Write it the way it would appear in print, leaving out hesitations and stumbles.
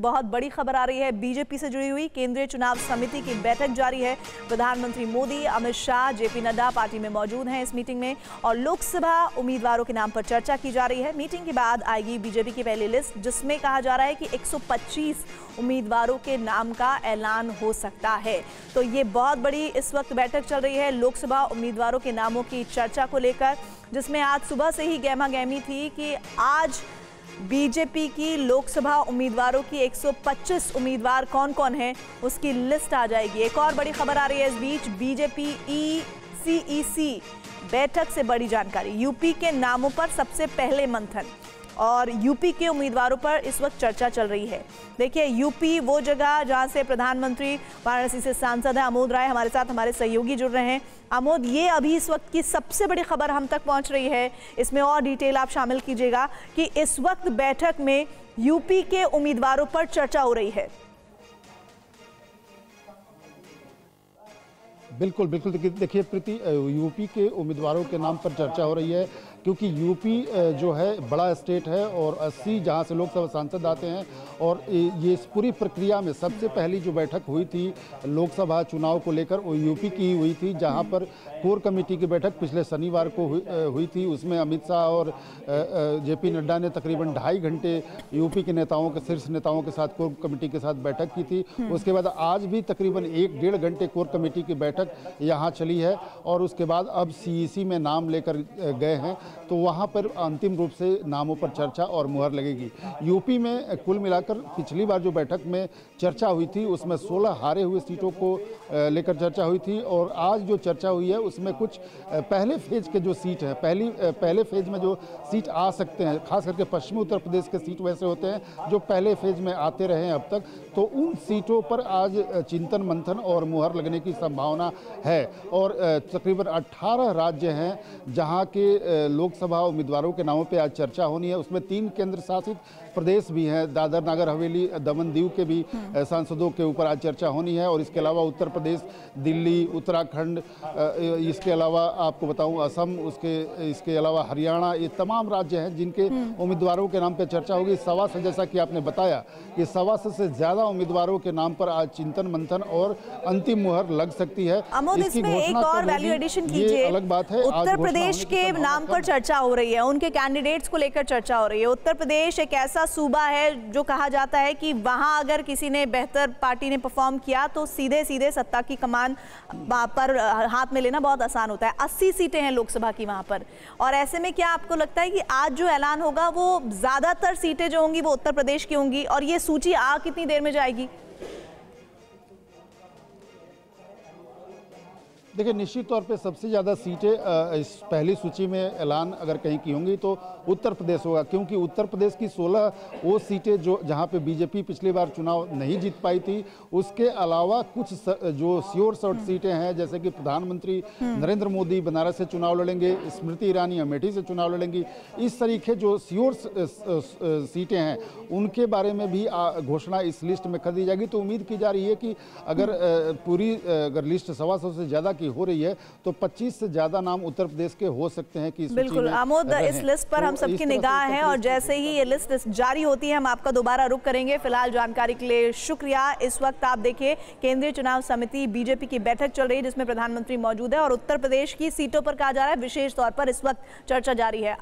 बहुत बड़ी खबर आ रही है बीजेपी से जुड़ी हुई। केंद्रीय चुनाव समिति की बैठक जारी है। प्रधानमंत्री मोदी, अमित शाह, जेपी नड्डा पार्टी में मौजूद हैं इस मीटिंग में और लोकसभा उम्मीदवारों के नाम पर चर्चा की जा रही है। मीटिंग के बाद आएगी बीजेपी की पहली लिस्ट, जिसमें कहा जा रहा है कि 125 उम्मीदवारों के नाम का ऐलान हो सकता है। तो ये बहुत बड़ी इस वक्त बैठक चल रही है लोकसभा उम्मीदवारों के नामों की चर्चा को लेकर, जिसमें आज सुबह से ही गहमा गहमी थी कि आज बीजेपी की लोकसभा उम्मीदवारों की 125 उम्मीदवार कौन कौन हैं उसकी लिस्ट आ जाएगी। एक और बड़ी खबर आ रही है इस बीच, बीजेपी ECEC बैठक से बड़ी जानकारी। यूपी के नामों पर सबसे पहले मंथन और यूपी के उम्मीदवारों पर इस वक्त चर्चा चल रही है। देखिए, यूपी वो जगह जहां से प्रधानमंत्री, वाराणसी से सांसद है आमोद राय हमारे साथ, हमारे सहयोगी जुड़ रहे हैं। आमोद, ये अभी इस वक्त की सबसे बड़ी खबर हम तक पहुंच रही है, इसमें और डिटेल आप शामिल कीजिएगा कि इस वक्त बैठक में यूपी के उम्मीदवारों पर चर्चा हो रही है। बिल्कुल बिल्कुल देखिए प्रीति, यूपी के उम्मीदवारों के नाम पर चर्चा हो रही है क्योंकि यूपी जो है बड़ा स्टेट है और 80 जहाँ से लोकसभा सांसद आते हैं और ये इस पूरी प्रक्रिया में सबसे पहली जो बैठक हुई थी लोकसभा चुनाव को लेकर वो यूपी की हुई थी, जहाँ पर कोर कमेटी की बैठक पिछले शनिवार को हुई थी। उसमें अमित शाह और जेपी नड्डा ने तकरीबन 2.5 घंटे यूपी के नेताओं के शीर्ष नेताओं के साथ कोर कमेटी के साथ बैठक की थी। उसके बाद आज भी तकरीबन 1-1.5 घंटे कोर कमेटी की बैठक यहाँ चली है और उसके बाद अब CEC में नाम लेकर गए हैं, तो वहाँ पर अंतिम रूप से नामों पर चर्चा और मुहर लगेगी। यूपी में कुल मिलाकर पिछली बार जो बैठक में चर्चा हुई थी उसमें 16 हारे हुए सीटों को लेकर चर्चा हुई थी और आज जो चर्चा हुई है उसमें कुछ पहले फेज के जो सीट है, पहले फेज में जो सीट आ सकते हैं, खास करके पश्चिमी उत्तर प्रदेश के सीट वैसे होते हैं जो पहले फेज में आते रहे हैं अब तक, तो उन सीटों पर आज चिंतन मंथन और मुहर लगने की संभावना है। और तकरीबन 18 राज्य हैं जहाँ के लोकसभा उम्मीदवारों के नामों पे आज चर्चा होनी है। उसमें 3 केंद्र शासित प्रदेश भी हैं, दादर नगर हवेली, दमन दीव के भी सांसदों के ऊपर आज चर्चा होनी है। और इसके अलावा उत्तर प्रदेश, दिल्ली, उत्तराखंड, इसके अलावा आपको बताऊं असम, इसके अलावा हरियाणा, ये तमाम राज्य हैं जिनके उम्मीदवारों के नाम पर चर्चा होगी। 125, जैसा कि आपने बताया कि 125 से ज्यादा उम्मीदवारों के नाम पर आज चिंतन मंथन और अंतिम मुहर लग सकती है। इसमें एक और वैल्यू एडिशन कीजिए, अलग बात है। उत्तर प्रदेश के नाम पर चर्चा हो रही है, उनके कैंडिडेट्स को लेकर चर्चा हो रही है। उत्तर प्रदेश एक ऐसा सूबा है जो कहा जाता है कि वहां अगर किसी ने बेहतर पार्टी ने परफॉर्म किया तो सीधे सीधे सत्ता की कमान पर हाथ में लेना बहुत आसान होता है। 80 सीटें हैं लोकसभा की वहां पर, और ऐसे में क्या आपको लगता है कि आज जो ऐलान होगा वो ज्यादातर सीटें जो होंगी वो उत्तर प्रदेश की होंगी, और ये सूची आ कितनी देर में जाएगी? देखिए, निश्चित तौर पे सबसे ज़्यादा सीटें इस पहली सूची में ऐलान अगर कहीं की होंगी तो उत्तर प्रदेश होगा, क्योंकि उत्तर प्रदेश की 16 वो सीटें जो जहां पे बीजेपी पिछली बार चुनाव नहीं जीत पाई थी, उसके अलावा कुछ जो श्योर शॉट सीटें हैं, जैसे कि प्रधानमंत्री नरेंद्र मोदी बनारस से चुनाव लड़ेंगे, स्मृति ईरानी अमेठी से चुनाव लड़ेंगी। इस तरीके जो श्योर सीटें हैं उनके बारे में भी घोषणा इस लिस्ट में कर दी जाएगी। तो उम्मीद की जा रही है कि अगर पूरी अगर लिस्ट 125 से ज़्यादा हो रही है तो 25 से ज्यादा नाम उत्तर प्रदेश के हो सकते हैं कि बिल्कुल आमोद, इस लिस्ट पर हम सबकी निगाह है और जैसे ही ये लिस्ट जारी होती है हम आपका दोबारा रुख करेंगे। फिलहाल जानकारी के लिए शुक्रिया। इस वक्त आप देखिए, केंद्रीय चुनाव समिति बीजेपी की बैठक चल रही है जिसमें प्रधानमंत्री मौजूद है और उत्तर प्रदेश की सीटों पर कहा जा रहा है विशेष तौर पर इस वक्त चर्चा जारी है।